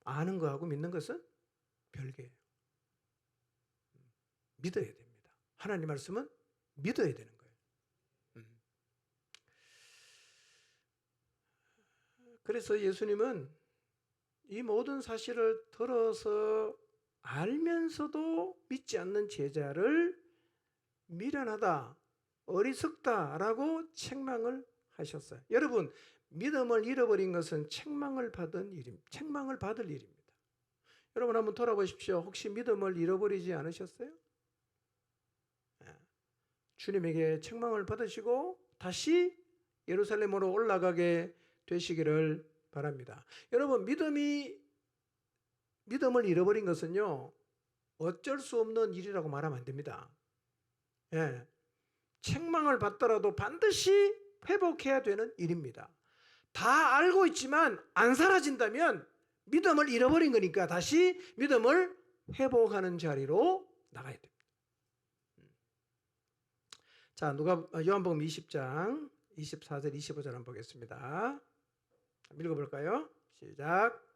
아는 거하고 믿는 것은 별개예요. 믿어야 됩니다. 하나님 말씀은 믿어야 되는 거예요. 그래서 예수님은 이 모든 사실을 들어서 알면서도 믿지 않는 제자를 미련하다, 어리석다라고 책망을 하셨어요. 여러분, 믿음을 잃어버린 것은 책망을 받을 일입니다. 여러분 한번 돌아보십시오. 혹시 믿음을 잃어버리지 않으셨어요? 주님에게 책망을 받으시고 다시 예루살렘으로 올라가게 되시기를 바랍니다. 여러분, 믿음을 잃어버린 것은요, 어쩔 수 없는 일이라고 말하면 안 됩니다. 예. 책망을 받더라도 반드시 회복해야 되는 일입니다. 다 알고 있지만 안 사라진다면 믿음을 잃어버린 거니까 다시 믿음을 회복하는 자리로 나가야 됩니다. 자, 요한복음 20장 24절 25절 한번 보겠습니다. 읽어볼까요? 시작.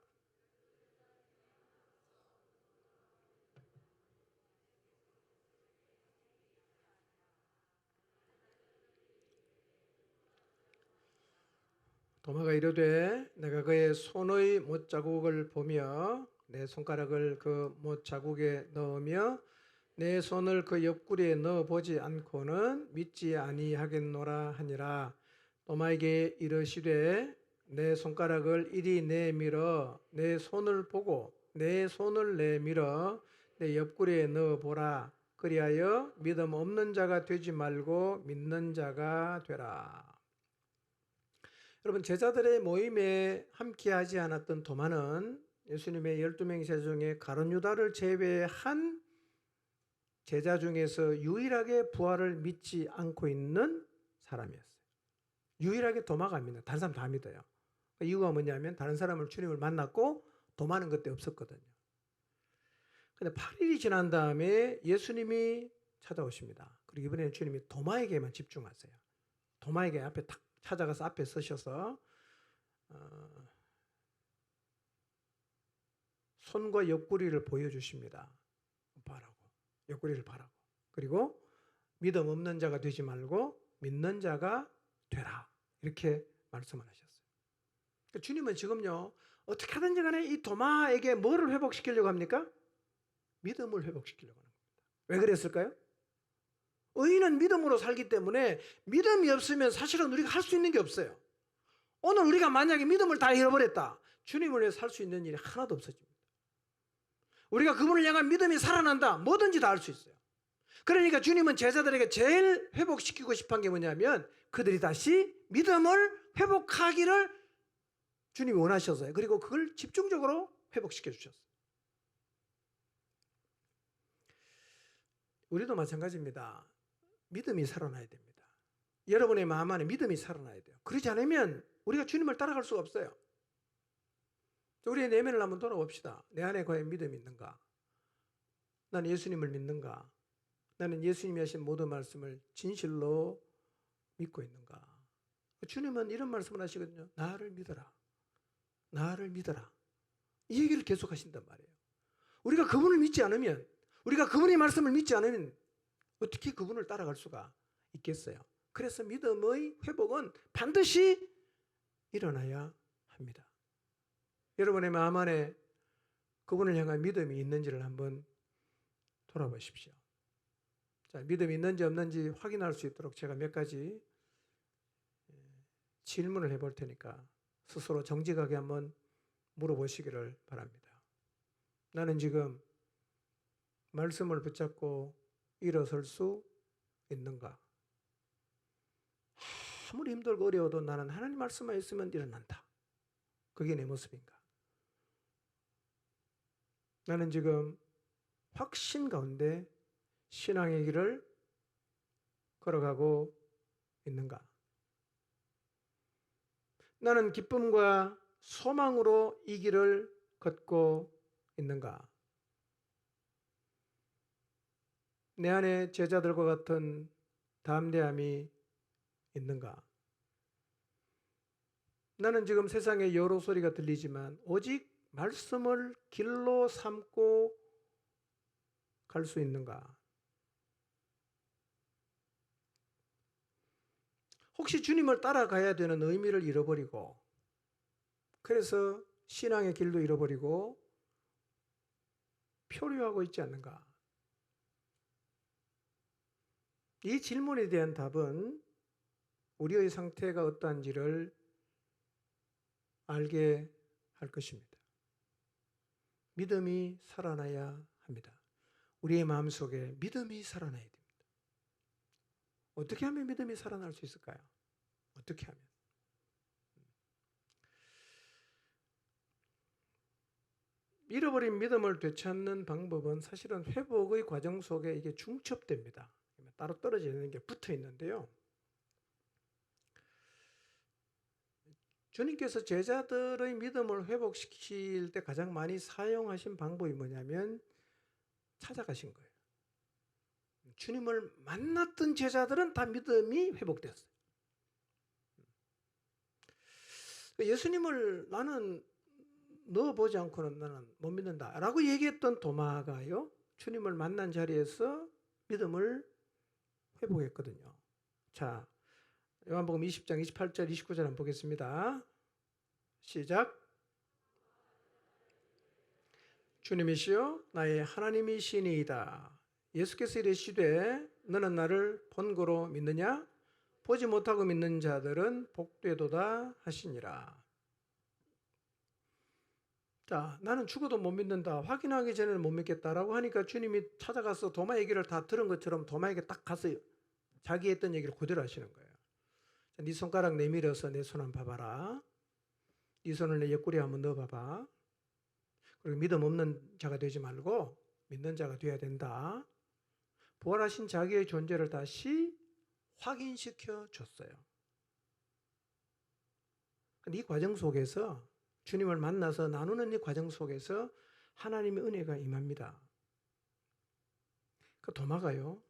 도마가 이르되 내가 그의 손의 못자국을 보며 내 손가락을 그 못자국에 넣으며 내 손을 그 옆구리에 넣어보지 않고는 믿지 아니하겠노라 하니라. 도마에게 이르시되 내 손가락을 이리 내밀어 내 손을 보고 내 손을 내밀어 내 옆구리에 넣어보라. 그리하여 믿음 없는 자가 되지 말고 믿는 자가 되라. 여러분, 제자들의 모임에 함께하지 않았던 도마는 예수님의 12명 제자 중에 가룟 유다를 제외한 제자 중에서 유일하게 부활을 믿지 않고 있는 사람이었어요. 유일하게 도마가 안 믿어요. 다른 사람 다 믿어요. 이유가 뭐냐면 다른 사람을 주님을 만났고 도마는 그때 없었거든요. 근데 8일이 지난 다음에 예수님이 찾아오십니다. 그리고 이번에는 주님이 도마에게만 집중하세요. 도마에게 앞에 탁 찾아가서 앞에 서셔서 손과 옆구리를 보여주십니다. 봐라고. 옆구리를 봐라고. 그리고 믿음 없는 자가 되지 말고 믿는 자가 되라. 이렇게 말씀을 하셨어요. 그러니까 주님은 지금요, 어떻게 하든지 간에 이 도마에게 뭐를 회복시키려고 합니까? 믿음을 회복시키려고 하는 겁니다. 왜 그랬을까요? 의인은 믿음으로 살기 때문에 믿음이 없으면 사실은 우리가 할 수 있는 게 없어요. 오늘 우리가 만약에 믿음을 다 잃어버렸다. 주님을 위해 살 수 있는 일이 하나도 없어집니다. 우리가 그분을 향한 믿음이 살아난다. 뭐든지 다 할 수 있어요. 그러니까 주님은 제자들에게 제일 회복시키고 싶은 게 뭐냐면 그들이 다시 믿음을 회복하기를 주님이 원하셨어요. 그리고 그걸 집중적으로 회복시켜 주셨어요. 우리도 마찬가지입니다. 믿음이 살아나야 됩니다. 여러분의 마음 안에 믿음이 살아나야 돼요. 그러지 않으면 우리가 주님을 따라갈 수가 없어요. 우리의 내면을 한번 돌아봅시다. 내 안에 과연 믿음이 있는가? 나는 예수님을 믿는가? 나는 예수님이 하신 모든 말씀을 진실로 믿고 있는가? 주님은 이런 말씀을 하시거든요. 나를 믿어라. 나를 믿어라. 이 얘기를 계속 하신단 말이에요. 우리가 그분을 믿지 않으면, 우리가 그분의 말씀을 믿지 않으면 어떻게 그분을 따라갈 수가 있겠어요? 그래서 믿음의 회복은 반드시 일어나야 합니다. 여러분의 마음 안에 그분을 향한 믿음이 있는지를 한번 돌아보십시오. 자, 믿음이 있는지 없는지 확인할 수 있도록 제가 몇 가지 질문을 해볼 테니까 스스로 정직하게 한번 물어보시기를 바랍니다. 나는 지금 말씀을 붙잡고 일어설 수 있는가? 아무리 힘들고 어려워도 나는 하나님 말씀만 있으면 일어난다. 그게 내 모습인가? 나는 지금 확신 가운데 신앙의 길을 걸어가고 있는가? 나는 기쁨과 소망으로 이 길을 걷고 있는가? 내 안에 제자들과 같은 담대함이 있는가? 나는 지금 세상에 여러 소리가 들리지만 오직 말씀을 길로 삼고 갈 수 있는가? 혹시 주님을 따라가야 되는 의미를 잃어버리고, 그래서 신앙의 길도 잃어버리고 표류하고 있지 않는가? 이 질문에 대한 답은 우리의 상태가 어떠한지를 알게 할 것입니다. 믿음이 살아나야 합니다. 우리의 마음속에 믿음이 살아나야 됩니다. 어떻게 하면 믿음이 살아날 수 있을까요? 어떻게 하면? 잃어버린 믿음을 되찾는 방법은 사실은 회복의 과정 속에 이게 중첩됩니다. 따로 떨어져 있는 게 붙어 있는데요. 주님께서 제자들의 믿음을 회복시킬 때 가장 많이 사용하신 방법이 뭐냐면 찾아가신 거예요. 주님을 만났던 제자들은 다 믿음이 회복됐어요. 예수님을 나는 넣어보지 않고는 나는 못 믿는다 라고 얘기했던 도마가요, 주님을 만난 자리에서 믿음을 회복했거든요. 자, 요한복음 20장 28절 29절 한번 보겠습니다. 시작. 주님이시여 나의 하나님이시니이다. 예수께서 이르시되 너는 나를 본고로 믿느냐? 보지 못하고 믿는 자들은 복되도다 하시니라. 자, 나는 죽어도 못 믿는다, 확인하기 전에는 못 믿겠다라고 하니까 주님이 찾아가서 도마 얘기를 다 들은 것처럼 도마에게 딱 가서 자기 했던 얘기를 그대로 하시는 거예요. 자, 네 손가락 내밀어서 내 손 한번 봐봐라. 네 손을 내 옆구리에 한번 넣어봐봐. 그리고 믿음 없는 자가 되지 말고 믿는 자가 되어야 된다. 부활하신 자기의 존재를 다시 확인시켜 줬어요. 이 과정 속에서, 주님을 만나서 나누는 이 과정 속에서 하나님의 은혜가 임합니다. 그 도마가요,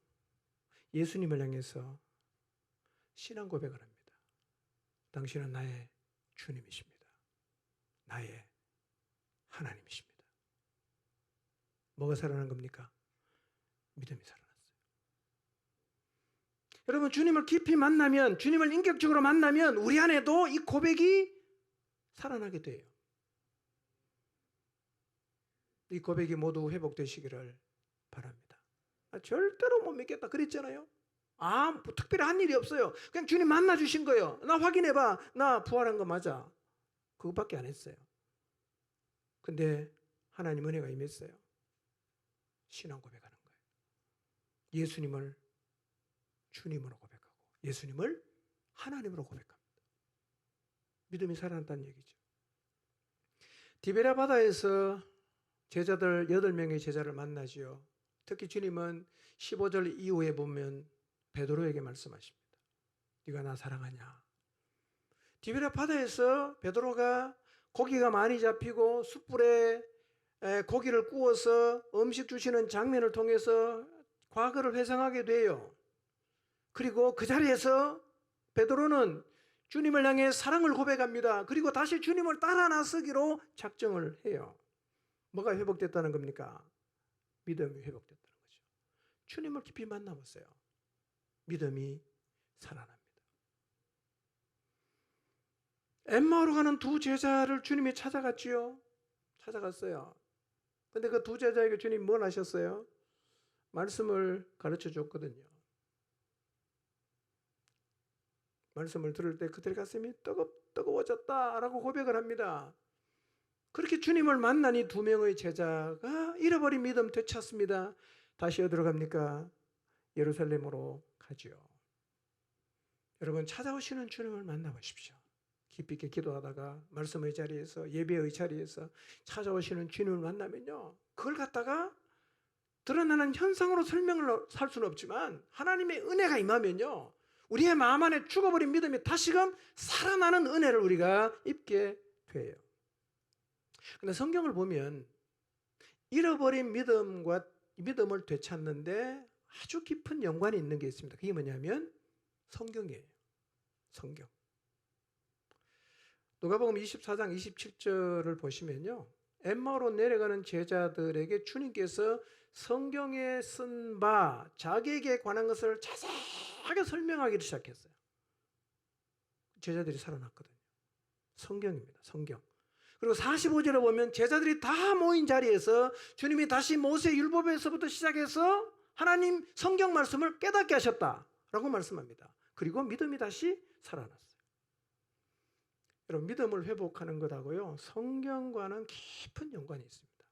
예수님을 향해서 신앙 고백을 합니다. 당신은 나의 주님이십니다. 나의 하나님이십니다. 뭐가 살아난 겁니까? 믿음이 살아났어요. 여러분, 주님을 깊이 만나면, 주님을 인격적으로 만나면 우리 안에도 이 고백이 살아나게 돼요. 이 고백이 모두 회복되시기를 바랍니다. 절대로 못 믿겠다 그랬잖아요. 뭐 특별히 한 일이 없어요. 그냥 주님 만나 주신 거예요. 나 확인해봐, 나 부활한 거 맞아. 그것밖에 안 했어요. 근데 하나님 은혜가 임했어요. 신앙 고백하는 거예요. 예수님을 주님으로 고백하고 예수님을 하나님으로 고백합니다. 믿음이 살아났다는 얘기죠. 디베랴 바다에서 제자들 8명의 제자를 만나지요. 특히 주님은 15절 이후에 보면 베드로에게 말씀하십니다. 네가 나 사랑하냐? 디베랴 바다에서 베드로가 고기가 많이 잡히고 숯불에 고기를 구워서 음식 주시는 장면을 통해서 과거를 회상하게 돼요. 그리고 그 자리에서 베드로는 주님을 향해 사랑을 고백합니다. 그리고 다시 주님을 따라 나서기로 작정을 해요. 뭐가 회복됐다는 겁니까? 믿음이 회복됐다는 거죠. 주님을 깊이 만나봤어요. 믿음이 살아납니다. 엠마오로 가는 두 제자를 주님이 찾아갔지요. 찾아갔어요. 근데 그 두 제자에게 주님 뭘 하셨어요? 말씀을 가르쳐 줬거든요. 말씀을 들을 때 그들의 가슴이 뜨거워졌다라고 고백을 합니다. 그렇게 주님을 만난 이 2명의 제자가 잃어버린 믿음 되찾습니다. 다시 어디로 갑니까? 예루살렘으로 가지요. 여러분, 찾아오시는 주님을 만나보십시오. 깊이 있게 기도하다가 말씀의 자리에서 예배의 자리에서 찾아오시는 주님을 만나면요, 그걸 갖다가 드러나는 현상으로 설명을 할 수는 없지만 하나님의 은혜가 임하면요, 우리의 마음 안에 죽어버린 믿음이 다시금 살아나는 은혜를 우리가 입게 돼요. 근데 성경을 보면 잃어버린 믿음을 되찾는데 아주 깊은 연관이 있는 게 있습니다. 그게 뭐냐면 성경이에요. 성경. 누가복음 24장 27절을 보시면요, 엠마오로 내려가는 제자들에게 주님께서 성경에 쓴 바 자기에게 관한 것을 자세하게 설명하기 시작했어요. 제자들이 살아났거든요. 성경입니다. 성경. 그리고 45절에 보면 제자들이 다 모인 자리에서 주님이 다시 모세 율법에서부터 시작해서 하나님 성경 말씀을 깨닫게 하셨다라고 말씀합니다. 그리고 믿음이 다시 살아났어요. 여러분, 믿음을 회복하는 것하고요, 성경과는 깊은 연관이 있습니다.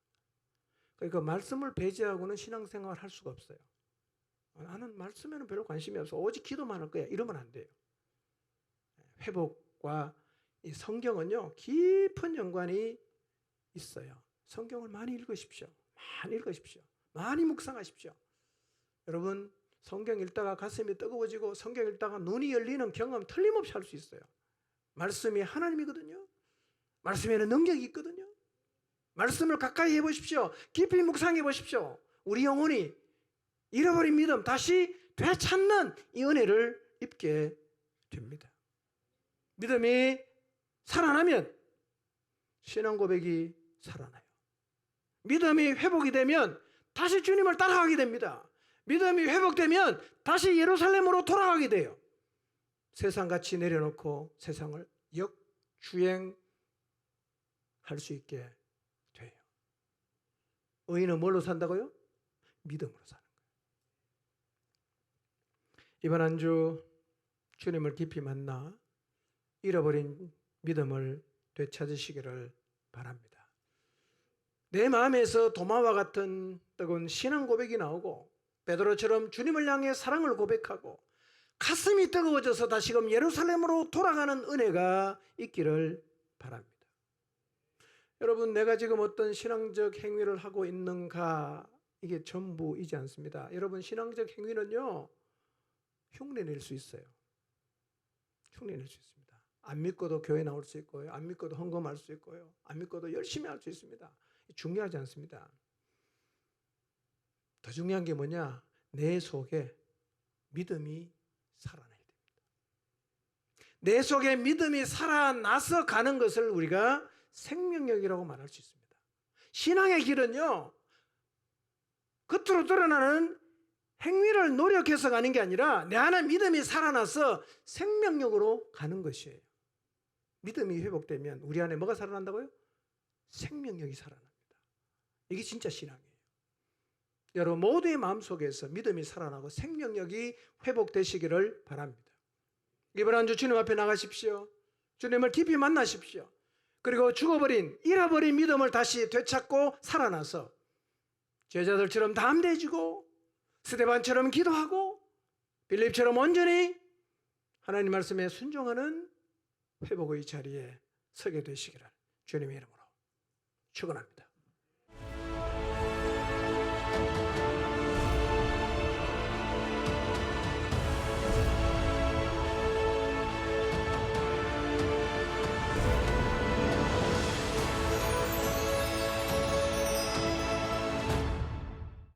그러니까 말씀을 배제하고는 신앙생활을 할 수가 없어요. 나는 말씀에는 별로 관심이 없어, 오직 기도만 할 거야, 이러면 안 돼요. 회복과 이 성경은요, 깊은 연관이 있어요. 성경을 많이 읽으십시오. 많이 읽으십시오. 많이 묵상하십시오. 여러분, 성경 읽다가 가슴이 뜨거워지고 성경 읽다가 눈이 열리는 경험 틀림없이 할 수 있어요. 말씀이 하나님이거든요. 말씀에는 능력이 있거든요. 말씀을 가까이 해보십시오. 깊이 묵상해 보십시오. 우리 영혼이 잃어버린 믿음 다시 되찾는 이 은혜를 입게 됩니다. 믿음이 살아나면 신앙 고백이 살아나요. 믿음이 회복이 되면 다시 주님을 따라가게 됩니다. 믿음이 회복되면 다시 예루살렘으로 돌아가게 돼요. 세상같이 내려놓고 세상을 역주행할 수 있게 돼요. 의인은 뭘로 산다고요? 믿음으로 사는 거예요. 이번 한 주 주님을 깊이 만나 잃어버린 믿음을 되찾으시기를 바랍니다. 내 마음에서 도마와 같은 뜨거운 신앙 고백이 나오고 베드로처럼 주님을 향해 사랑을 고백하고 가슴이 뜨거워져서 다시금 예루살렘으로 돌아가는 은혜가 있기를 바랍니다. 여러분, 내가 지금 어떤 신앙적 행위를 하고 있는가, 이게 전부이지 않습니다. 여러분, 신앙적 행위는요, 흉내낼 수 있어요. 흉내낼 수 있습니다. 안 믿고도 교회 나올 수 있고요, 안 믿고도 헌금할 수 있고요, 안 믿고도 열심히 할 수 있습니다. 중요하지 않습니다. 더 중요한 게 뭐냐, 내 속에 믿음이 살아나야 됩니다. 내 속에 믿음이 살아나서 가는 것을 우리가 생명력이라고 말할 수 있습니다. 신앙의 길은요, 겉으로 드러나는 행위를 노력해서 가는 게 아니라 내 안에 믿음이 살아나서 생명력으로 가는 것이에요. 믿음이 회복되면 우리 안에 뭐가 살아난다고요? 생명력이 살아납니다. 이게 진짜 신앙이에요. 여러분 모두의 마음속에서 믿음이 살아나고 생명력이 회복되시기를 바랍니다. 이번 한 주 주님 앞에 나가십시오. 주님을 깊이 만나십시오. 그리고 죽어버린, 잃어버린 믿음을 다시 되찾고 살아나서 제자들처럼 담대해지고 스데반처럼 기도하고 빌립처럼 온전히 하나님 말씀에 순종하는 회복의 자리에 서게 되시기를 주님의 이름으로 축원합니다.